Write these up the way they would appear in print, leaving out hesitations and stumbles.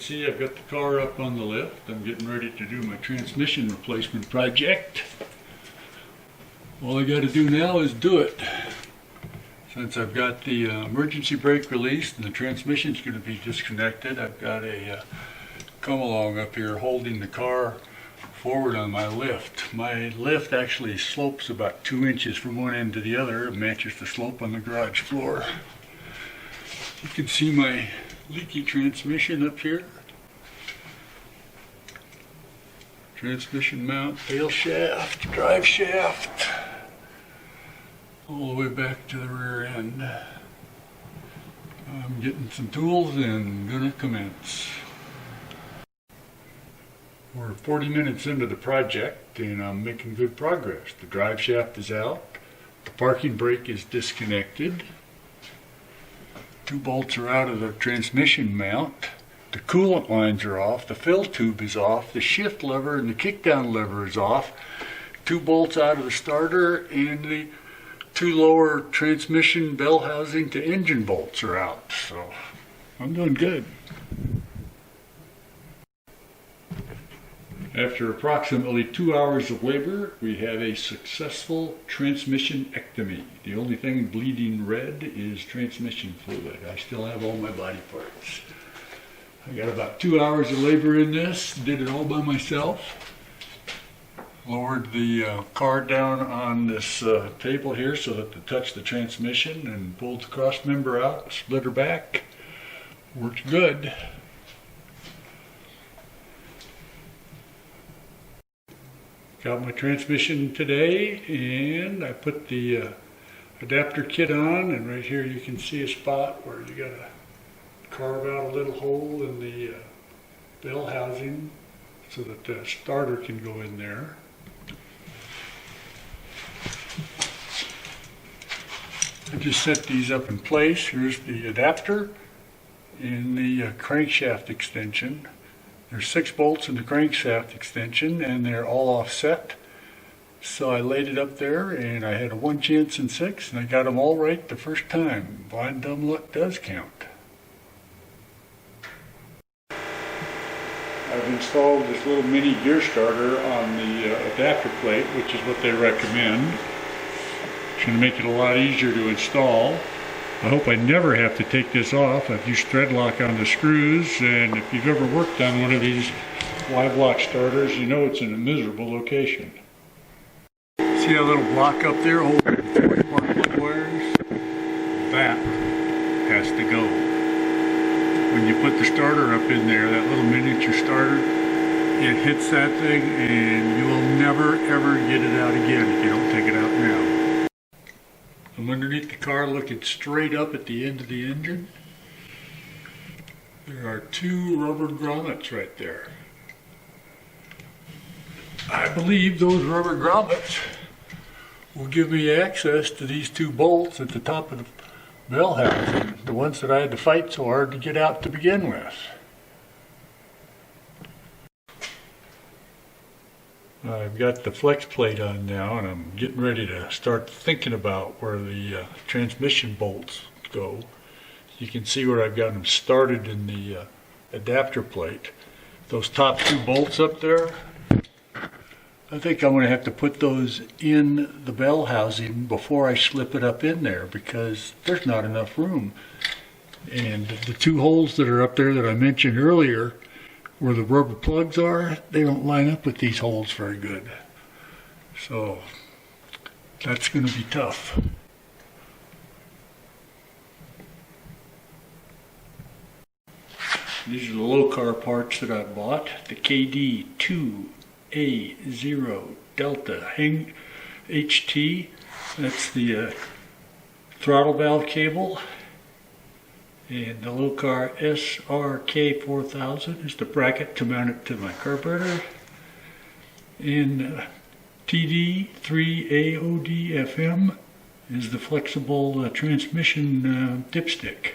see, I've got the car up on the lift. I'm getting ready to do my transmission replacement project. All I got to do now is do it. Since I've got the emergency brake released and the transmission's going to be disconnected, I've got a come along up here holding the car forward on my lift. My lift actually slopes about 2 inches from one end to the other. It matches the slope on the garage floor. You can see my leaky transmission up here. Transmission mount, tail shaft, drive shaft, all the way back to the rear end. I'm getting some tools and gonna commence. We're 40 minutes into the project and I'm making good progress. The drive shaft is out, the parking brake is disconnected, 2 bolts are out of the transmission mount, the coolant lines are off, the fill tube is off, the shift lever and the kickdown lever is off, 2 bolts out of the starter, and the 2 lower transmission bell housing to engine bolts are out. So I'm doing good. After approximately 2 hours of labor, we have a successful transmission-ectomy. The only thing bleeding red is transmission fluid. I still have all my body parts. I got about 2 hours of labor in this, did it all by myself. Lowered the car down on this table here so that to touch the transmission, and pulled the cross member out, split her back. Works good. Got my transmission today, and I put the adapter kit on, and right here you can see a spot where you gotta carve out a little hole in the bell housing so that the starter can go in there. I just set these up in place. Here's the adapter and the crankshaft extension. There's 6 bolts in the crankshaft extension and they're all offset. So I laid it up there and I had a 1 chance in 6 and I got them all right the first time. Blind dumb luck does count. I've installed this little mini gear starter on the adapter plate, which is what they recommend. It's going to make it a lot easier to install. I hope I never have to take this off. I've used thread lock on the screws, and if you've ever worked on one of these live lock starters, you know it's in a miserable location. See that little block up there holding 4 spark plug wires? That has to go. When you put the starter up in there, that little miniature starter, it hits that thing and you will never ever get it out again if you don't take it out now. I'm underneath the car looking straight up at the end of the engine. There are 2 rubber grommets right there. I believe those rubber grommets will give me access to these 2 bolts at the top of the bell housing, the ones that I had to fight so hard to get out to begin with. I've got the flex plate on now and I'm getting ready to start thinking about where the transmission bolts go. You can see where I've got them started in the adapter plate. Those top 2 bolts up there, I think I'm going to have to put those in the bell housing before I slip it up in there because there's not enough room. And the 2 holes that are up there that I mentioned earlier, where the rubber plugs are, they don't line up with these holes very good. So that's going to be tough. These are the low car parts that I bought. The KD2A0 Delta HT. That's the throttle valve cable. And the low car SRK4000 is the bracket to mount it to my carburetor. And TD3 AOD FM is the flexible transmission dipstick.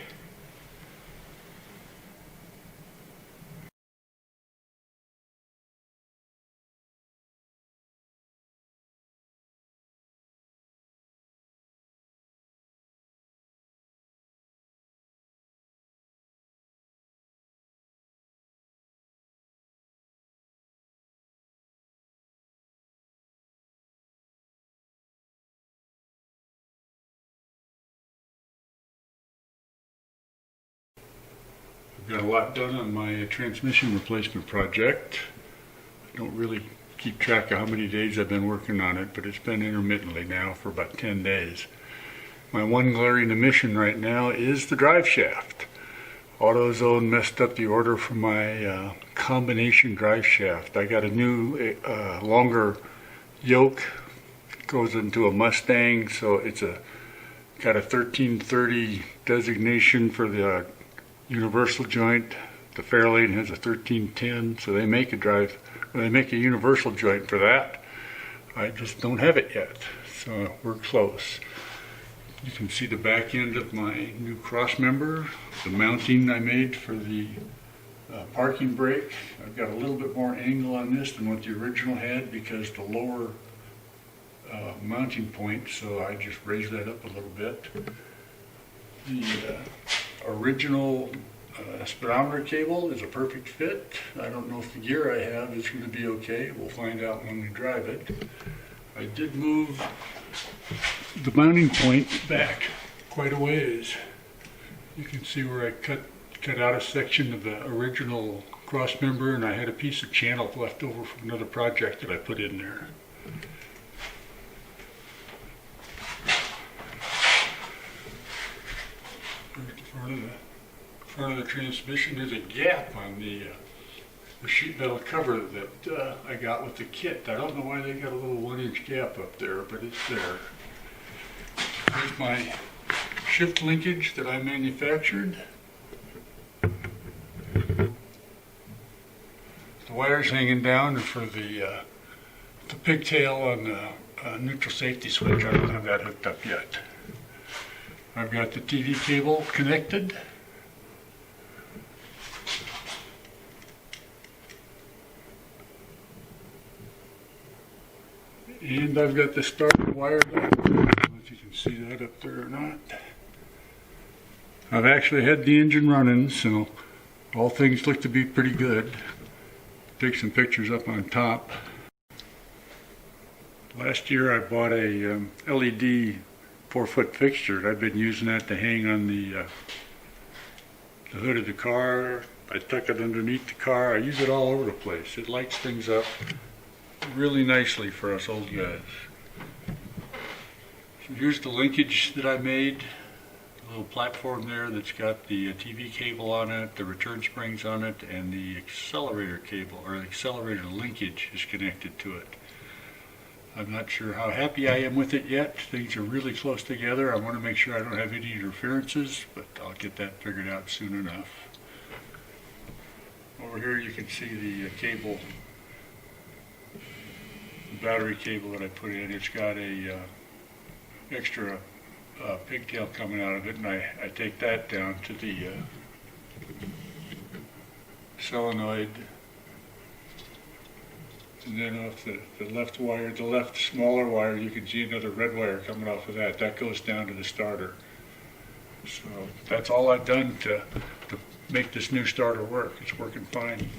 Got a lot done on my transmission replacement project. I don't really keep track of how many days I've been working on it, but it's been intermittently now for about 10 days. My one glaring omission right now is the drive shaft. AutoZone messed up the order for my combination drive shaft. I got a new, longer yoke. It goes into a Mustang, so it's got a 1330 designation for the universal joint. The Fairlane has a 1310, so they make a universal joint for that. I just don't have it yet, so we're close. You can see the back end of my new cross member, the mounting I made for the parking brake. I've got a little bit more angle on this than what the original had because the lower mounting point, so I just raised that up a little bit. The original speedometer cable is a perfect fit. I don't know if the gear I have is going to be okay. We'll find out when we drive it. I did move the mounting point back quite a ways. You can see where I cut out a section of the original cross member, and I had a piece of channel left over from another project that I put in there. Front of the transmission, there's a gap on the sheet metal cover that I got with the kit. I don't know why they got a little 1-inch gap up there, but it's there. Here's my shift linkage that I manufactured. The wires hanging down are for the pigtail on the neutral safety switch. I don't have that hooked up yet. I've got the TV cable connected. And I've got the starter wire. I don't know if you can see that up there or not. I've actually had the engine running, so all things look to be pretty good. Take some pictures up on top. Last year I bought a LED 4-foot fixture. I've been using that to hang on the hood of the car. I tuck it underneath the car. I use it all over the place. It lights things up really nicely for us old guys. So here's the linkage that I made. A little platform there that's got the TV cable on it, the return springs on it, and the accelerator cable, or the accelerator linkage is connected to it. I'm not sure how happy I am with it yet. Things are really close together. I want to make sure I don't have any interferences, but I'll get that figured out soon enough. Over here you can see the cable, the battery cable that I put in. It's got a extra pigtail coming out of it, and I take that down to the solenoid. And then off the left wire, the left smaller wire, you can see another red wire coming off of that. That goes down to the starter. So that's all I've done to make this new starter work. It's working fine.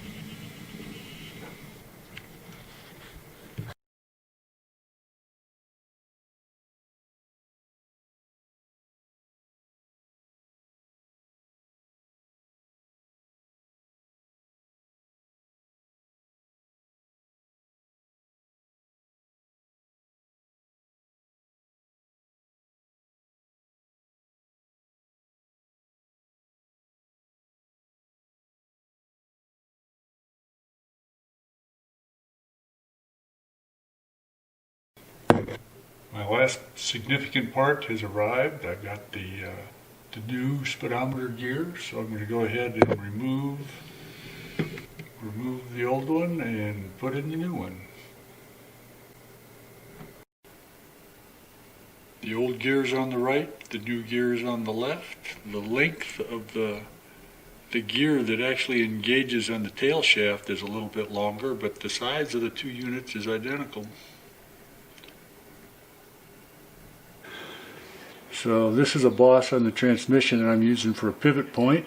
My last significant part has arrived. I've got the new speedometer gear, so I'm going to go ahead and remove the old one and put in the new one. The old gear is on the right, the new gear is on the left. The length of the gear that actually engages on the tail shaft is a little bit longer, but the size of the two units is identical. So this is a boss on the transmission that I'm using for a pivot point.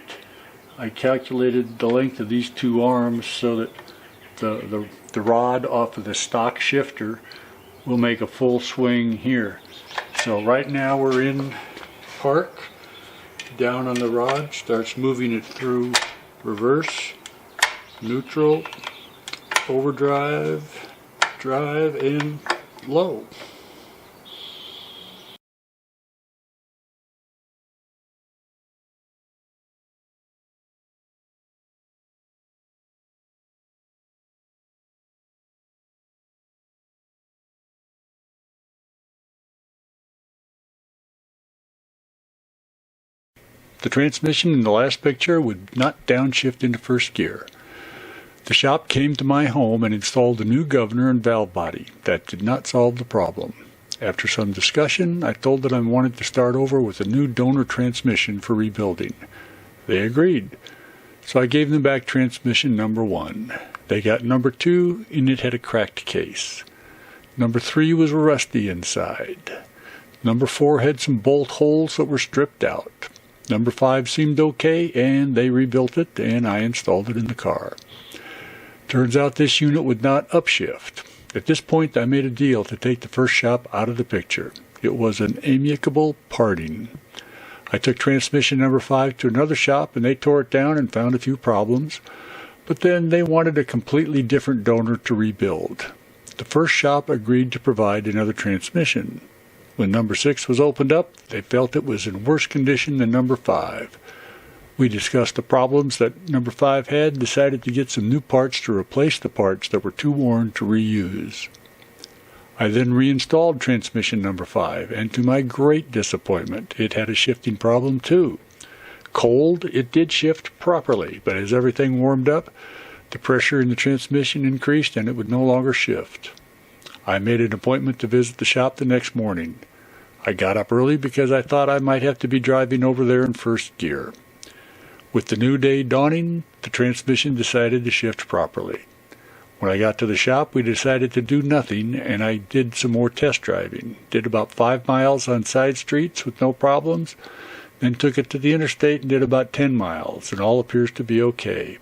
I calculated the length of these two arms so that the rod off of the stock shifter will make a full swing here. So right now we're in park, down on the rod, starts moving it through reverse, neutral, overdrive, drive, and low. The transmission in the last picture would not downshift into first gear. The shop came to my home and installed a new governor and valve body. That did not solve the problem. After some discussion, I told them I wanted to start over with a new donor transmission for rebuilding. They agreed. So I gave them back transmission number 1. They got number 2, and it had a cracked case. Number 3 was rusty inside. Number 4 had some bolt holes that were stripped out. Number 5 seemed okay, and they rebuilt it, and I installed it in the car. Turns out this unit would not upshift. At this point, I made a deal to take the first shop out of the picture. It was an amicable parting. I took transmission number 5 to another shop, and they tore it down and found a few problems. But then they wanted a completely different donor to rebuild. The first shop agreed to provide another transmission. When number 6 was opened up, they felt it was in worse condition than number 5. We discussed the problems that number 5 had and decided to get some new parts to replace the parts that were too worn to reuse. I then reinstalled transmission number 5, and to my great disappointment, it had a shifting problem too. Cold, it did shift properly, but as everything warmed up, the pressure in the transmission increased and it would no longer shift. I made an appointment to visit the shop the next morning. I got up early because I thought I might have to be driving over there in first gear. With the new day dawning, the transmission decided to shift properly. When I got to the shop, we decided to do nothing, and I did some more test driving. Did about 5 miles on side streets with no problems, then took it to the interstate and did about 10 miles, and all appears to be okay.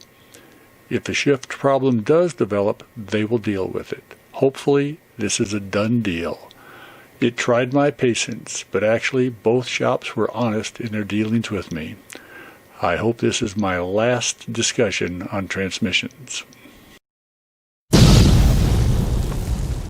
If a shift problem does develop, they will deal with it. Hopefully, this is a done deal. It tried my patience, but actually both shops were honest in their dealings with me. I hope this is my last discussion on transmissions.